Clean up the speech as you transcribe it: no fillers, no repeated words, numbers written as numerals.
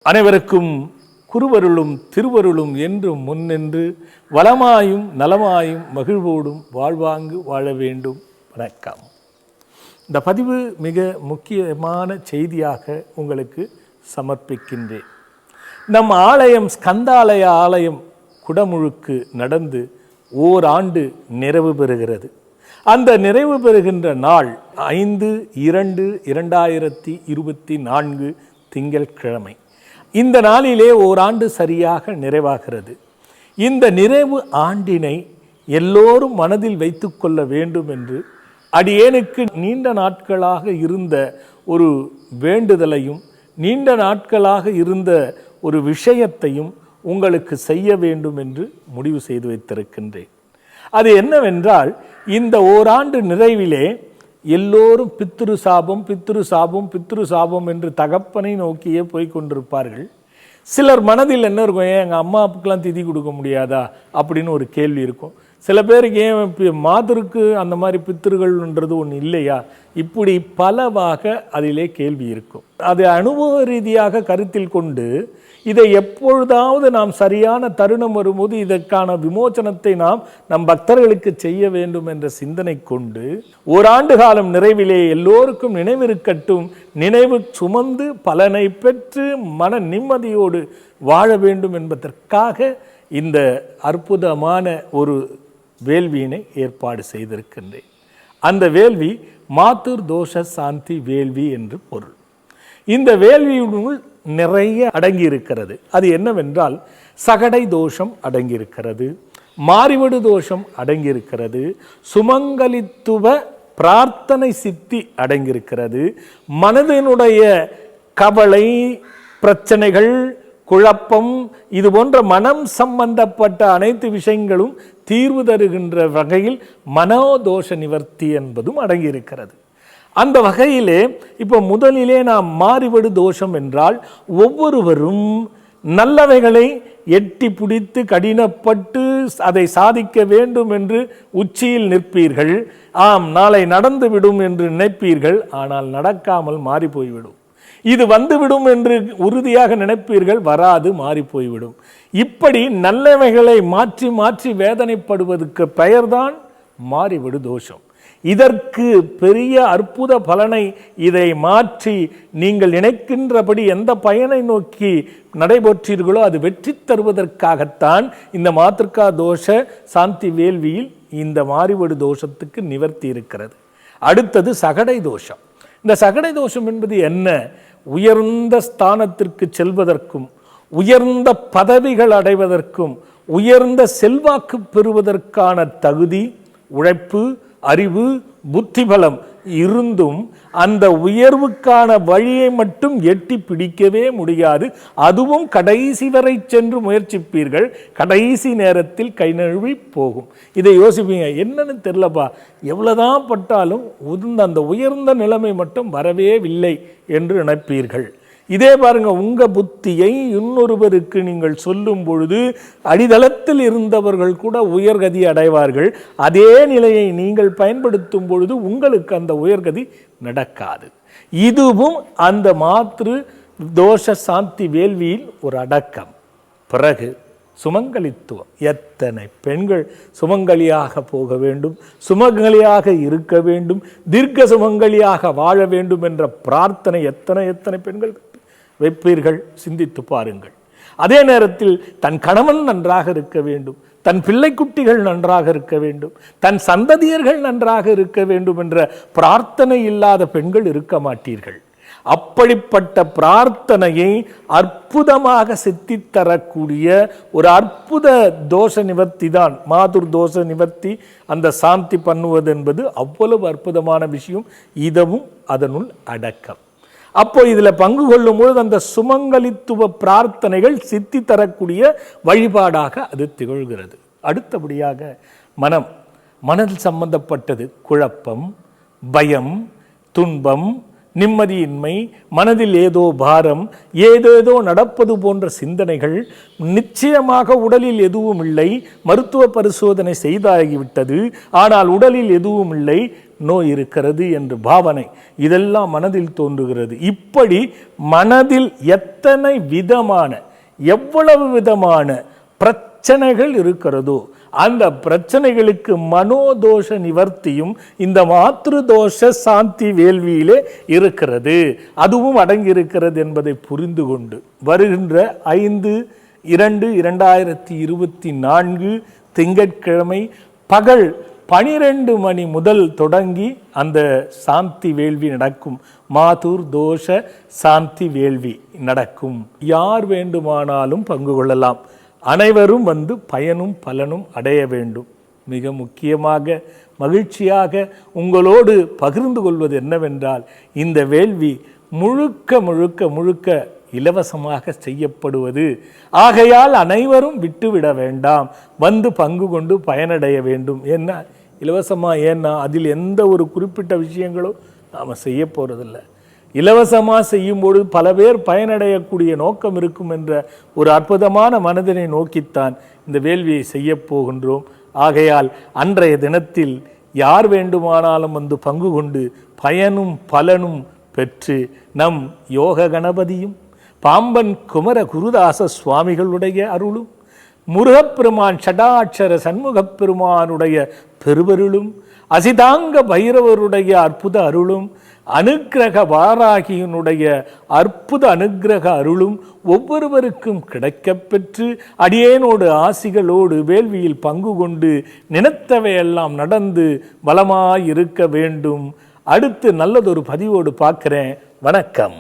அனைவருக்கும் குருவருளும் திருவருளும் என்றும் முன்னின்று வளமாயும் நலமாயும் மகிழ்வோடும் வாழ்வாங்கு வாழ வேண்டும். வணக்கம். இந்த பதிவு மிக முக்கியமான செய்தியாக உங்களுக்கு சமர்ப்பிக்கின்றேன். நம் ஆலயம் ஸ்கந்தாலய ஆலயம் குடமுழுக்கு நடந்து ஓராண்டு நிறைவு பெறுகிறது. அந்த நிறைவு பெறுகின்ற நாள் 5/2/2024 திங்கட்கிழமை. இந்த நாளிலே ஓராண்டு சரியாக நிறைவாகிறது. இந்த நிறைவு ஆண்டினை எல்லோரும் மனதில் வைத்து கொள்ள வேண்டும் என்று அடியேனுக்கு நீண்ட நாட்களாக இருந்த ஒரு வேண்டுதலையும் நீண்ட நாட்களாக இருந்த ஒரு விஷயத்தையும் உங்களுக்கு செய்ய வேண்டும் என்று முடிவு செய்து வைத்திருக்கின்றேன். அது என்னவென்றால், இந்த ஓராண்டு நிறைவிலே எல்லோரும் பித்ரு சாபம் பித்ரு சாபம் பித்ரு சாபம் என்று தகப்பனை நோக்கியே போய்கொண்டிருப்பார்கள். சிலர் மனதில் என்ன இருக்கும், ஏன் எங்கள் அம்மா அப்பாக்கெல்லாம் திதி கொடுக்க முடியாதா அப்படின்னு ஒரு கேள்வி இருக்கும். சில பேருக்கு ஏன் மாதருக்கு அந்த மாதிரி பித்திருகள்ன்றது ஒன்று இல்லையா, இப்படி பலவாக அதிலே கேள்வி இருக்கும். அதை அனுபவ ரீதியாக கருத்தில் கொண்டு இதை எப்பொழுதாவது நாம் சரியான தருணம் வரும்போது இதற்கான விமோச்சனத்தை நாம் நம் பக்தர்களுக்கு செய்ய வேண்டும் என்ற சிந்தனை கொண்டு ஓராண்டு காலம் நிறைவிலே எல்லோருக்கும் நினைவிருக்கட்டும், நினைவு சுமந்து பலனை பெற்று மன நிம்மதியோடு வாழ வேண்டும் என்பதற்காக இந்த அற்புதமான ஒரு வேள்வியினை ஏற்பாடு செய்திருக்கின்றேன். அந்த வேள்வி மாதுர் தோஷ சாந்தி வேள்வி என்று பொருள். இந்த வேள்வியினுள் நிறைய அடங்கியிருக்கிறது. அது என்னவென்றால், சகடை தோஷம் அடங்கியிருக்கிறது, மாறிவடு தோஷம் அடங்கியிருக்கிறது, சுமங்கலித்துவ பிரார்த்தனை சித்தி அடங்கியிருக்கிறது, மனதினுடைய கவலை பிரச்சனைகள் குழப்பம் இது போன்ற மனம் சம்பந்தப்பட்ட அனைத்து விஷயங்களும் தீர்வு தருகின்ற வகையில் மனோதோஷ நிவர்த்தி என்பதும் அடங்கியிருக்கிறது. அந்த வகையிலே இப்போ முதலிலே நாம் மாறிவடு தோஷம் என்றால், ஒவ்வொருவரும் நல்லவைகளை எட்டி பிடித்து கடினப்பட்டு அதை சாதிக்க வேண்டும் என்று உச்சியில் நிற்பீர்கள். ஆம், நாளை நடந்துவிடும் என்று நினைப்பீர்கள், ஆனால் நடக்காமல் மாறி போய்விடும். இது வந்துவிடும் என்று உறுதியாக நினைப்பீர்கள், வராது, மாறி போய்விடும். இப்படி நல்லவைகளை மாற்றி மாற்றி வேதனைப்படுவதற்கு பெயர்தான் மாறிவிடு தோஷம். இதற்கு பெரிய அற்புத பலனை இதை மாற்றி நீங்கள் நினைக்கின்றபடி எந்த பயனை நோக்கி நடைபெற்றீர்களோ அது வெற்றி தருவதற்காகத்தான் இந்த மாத்ருகா தோஷ சாந்தி வேள்வியில் இந்த மாறிவடு தோஷத்துக்கு நிவர்த்தி இருக்கிறது. அடுத்தது சகடை தோஷம். இந்த சகடை தோஷம் என்பது என்ன? உயர்ந்த ஸ்தானத்திற்கு செல்வதற்கும் உயர்ந்த பதவிகள் அடைவதற்கும் உயர்ந்த செல்வாக்கு பெறுவதற்கான தகுதி, உழைப்பு, அறிவு, புத்திபலம் இருந்தும் அந்த உயர்வுக்கான வழியை மட்டும் எட்டி பிடிக்கவே முடியாது. அதுவும் கடைசி வரை சென்று முயற்சிப்பீர்கள், கடைசி நேரத்தில் கை நழுவி போகும். இதை யோசிப்பீங்க, என்னன்னு தெரியலப்பா, எவ்வளவுதான் பட்டாலும் அந்த உயர்ந்த நிலைமை மட்டும் வரவே இல்லை என்று நினைப்பீர்கள். இதே பாருங்க, உங்க புத்தியை இன்னொருவருக்கு நீங்கள் சொல்லும் பொழுது அடித்தளத்தில் இருந்தவர்கள் கூட உயர்கதி அடைவார்கள். அதே நிலையை நீங்கள் பயன்படுத்தும் பொழுது உங்களுக்கு அந்த உயர்கதி நடக்காது. இதுவும் அந்த மாத்ரு தோஷ சாந்தி வேள்வியில் ஒரு அடக்கம். பிறகு சுமங்கலித்துவம். எத்தனை பெண்கள் சுமங்கலியாக போக வேண்டும், சுமங்கலியாக இருக்க வேண்டும், தீர்க்க சுமங்கலியாக வாழ வேண்டும் என்ற பிரார்த்தனை எத்தனை எத்தனை பெண்கள் வைப்பீர்கள், சிந்தித்து பாருங்கள். அதே நேரத்தில் தன் கணவன் நன்றாக இருக்க வேண்டும், தன் பிள்ளை குட்டிகள் நன்றாக இருக்க வேண்டும், தன் சந்ததியர்கள் நன்றாக இருக்க வேண்டும் என்ற பிரார்த்தனை இல்லாத பெண்கள் இருக்க மாட்டீர்கள். அப்படிப்பட்ட பிரார்த்தனையை அற்புதமாக சித்தித்தரக்கூடிய ஒரு அற்புத தோஷ நிவர்த்தி தான் மாதுர் தோஷ நிவர்த்தி. அந்த சாந்தி பண்ணுவது என்பது அவ்வளவு அற்புதமான விஷயம். இதுவும் அதனுள் அடக்கம். அப்போ இதில் பங்கு கொள்ளும் பொழுது அந்த சுமங்கலித்துவ பிரார்த்தனைகள் சித்தி தரக்கூடிய வழிபாடாக அது திகழ்கிறது. அடுத்தபடியாக மனதில் சம்பந்தப்பட்டது குழப்பம், பயம், துன்பம், நிம்மதியின்மை, மனதில் ஏதோ பாரம், ஏதேதோ நடப்பது போன்ற சிந்தனைகள். நிச்சயமாக உடலில் எதுவும் இல்லை, மருத்துவ பரிசோதனை செய்தாகிவிட்டது, ஆனால் உடலில் எதுவும் இல்லை, நோய் இருக்கிறது என்று பாவனை இதெல்லாம் மனதில் தோன்றுகிறது. இப்படி மனதில் எத்தனை விதமான எவ்வளவு விதமான பிரச்சனைகள் இருக்கிறதோ அந்த பிரச்சனைகளுக்கு மனோதோஷ நிவர்த்தியும் இந்த மாத்ருதோஷ சாந்தி வேள்வியிலே இருக்கிறது, அதுவும் அடங்கியிருக்கிறது என்பதை புரிந்து கொண்டு வருகின்ற 5/2/2024 திங்கட்கிழமை பகல் 12 மணி முதல் தொடங்கி அந்த சாந்தி வேள்வி நடக்கும். மாதுர் தோஷ சாந்தி வேள்வி நடக்கும். யார் வேண்டுமானாலும் பங்கு கொள்ளலாம். அனைவரும் வந்து பயனும் பலனும் அடைய வேண்டும். மிக முக்கியமாக மகிழ்ச்சியாக உங்களோடு பகிர்ந்து கொள்வது என்னவென்றால், இந்த வேள்வி முழுக்க முழுக்க முழுக்க இலவசமாக செய்யப்படுவது. ஆகையால் அனைவரும் விட்டுவிட வேண்டாம், வந்து பங்கு கொண்டு பயனடைய வேண்டும். என்ன இலவசமாக? ஏன்னா அதில் எந்த ஒரு குறிப்பிட்ட விஷயங்களும் நாம் செய்ய போகிறதில்லை. இலவசமாக செய்யும்போது பல பேர் பயனடையக்கூடிய நோக்கம் இருக்கும் என்ற ஒரு அற்புதமான மனதினை நோக்கித்தான் இந்த வேள்வியை செய்ய போகின்றோம். ஆகையால் அன்றைய தினத்தில் யார் வேண்டுமானாலும் வந்து பங்கு கொண்டு பயனும் பலனும் பெற்று நம் யோக கணபதியும் பாம்பன் குமர குருதாச சுவாமிகளுடைய அருளும் முருகப்பெருமான் ஷடாட்சர சண்முகப் பெருமானுடைய பெருவருளும் அசிதாங்க பைரவருடைய அற்புத அருளும் அனுக்கிரக வாராகியினுடைய அற்புத அனுக்கிரக அருளும் ஒவ்வொருவருக்கும் கிடைக்கப்பெற்று அடியேனோடு ஆசிகளோடு வேள்வியில் பங்கு கொண்டு நினைத்தவையெல்லாம் நடந்து வளமாயிருக்க வேண்டும். அடுத்து நல்லதொரு பதிவோடு பார்க்கிறேன். வணக்கம்.